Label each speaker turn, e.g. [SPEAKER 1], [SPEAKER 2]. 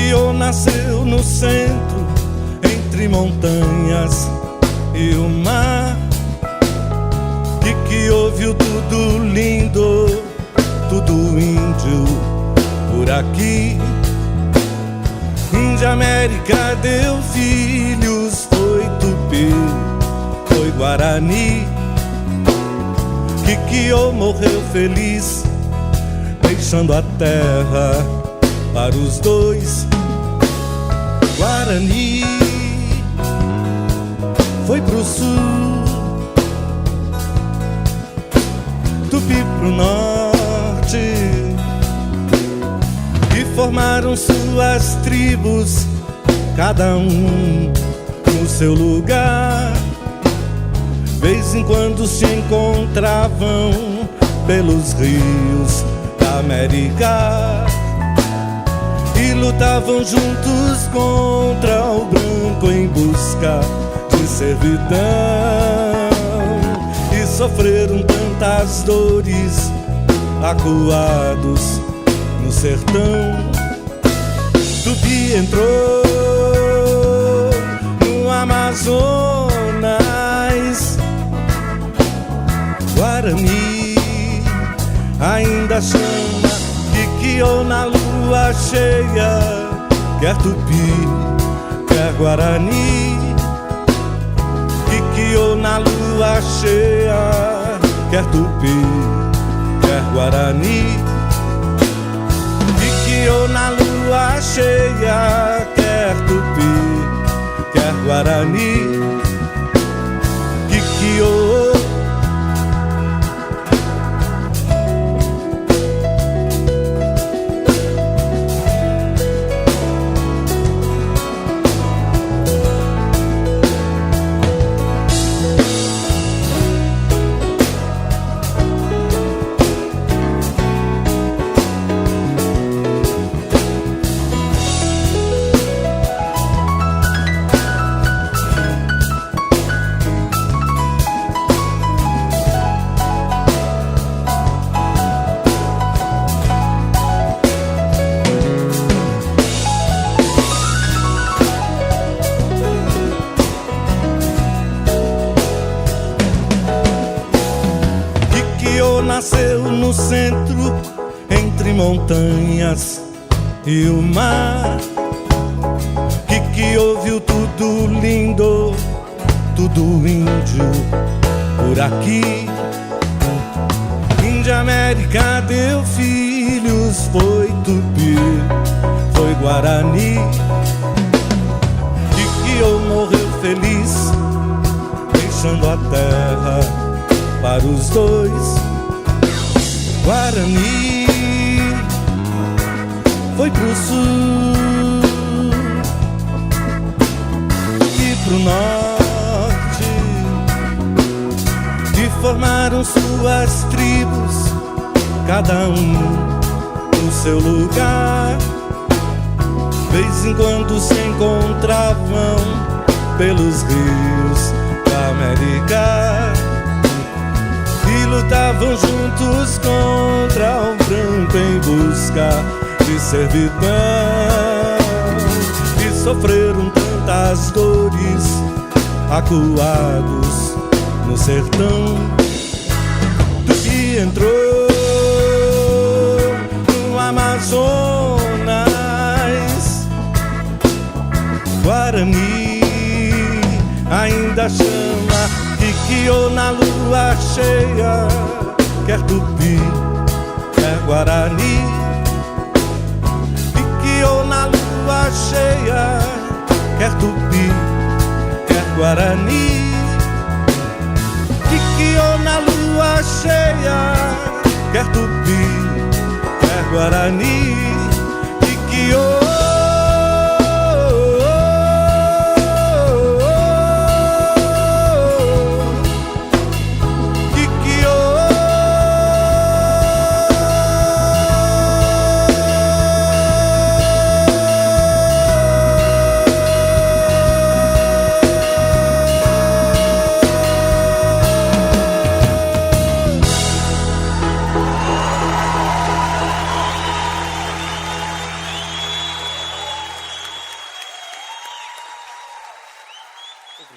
[SPEAKER 1] Kikyo nasceu no centro, entre montanhas e o mar. Kikyo viu tudo lindo, tudo índio por aqui. Índia América deu filhos, foi Tupi, foi Guarani. Kikyo morreu feliz, deixando a terra para os dois. Guarani foi pro sul, Tupi pro norte, e formaram suas tribos, cada um no seu lugar. Vez em quando se encontravam pelos rios da América e lutavam juntos contra o branco em busca de servidão. E sofreram tantas dores, acuados no sertão. Tupi entrou no Amazonas, Guarani ainda chama Kikyo na lua cheia. Quer Tupi, quer Guarani, Kikyo na lua cheia. Quer Tupi, quer Guarani, Kikyo na lua cheia. Quer Tupi, quer Guarani, Kikyo. Nasceu no centro, entre montanhas e o mar. Kikyo viu tudo lindo, tudo índio por aqui. Índia América deu filhos, foi Tupi, foi Guarani. Kikyo morreu feliz, deixando a terra para os dois. Guarani foi pro sul e pro norte, e formaram suas tribos, cada um no seu lugar. Vez em quando se encontravam pelos rios da América e lutavam juntos contra o branco em busca de servidão. E sofreram tantas dores, acuados no sertão. Tupi entrou no Amazonas, Guarani ainda chama Kikyo na lua cheia. Quer Tupi, quer Guarani, Kikyo na lua cheia. Quer Tupi, quer Guarani, Kikyo na lua cheia. Quer Tupi, quer Guarani, Kikyo.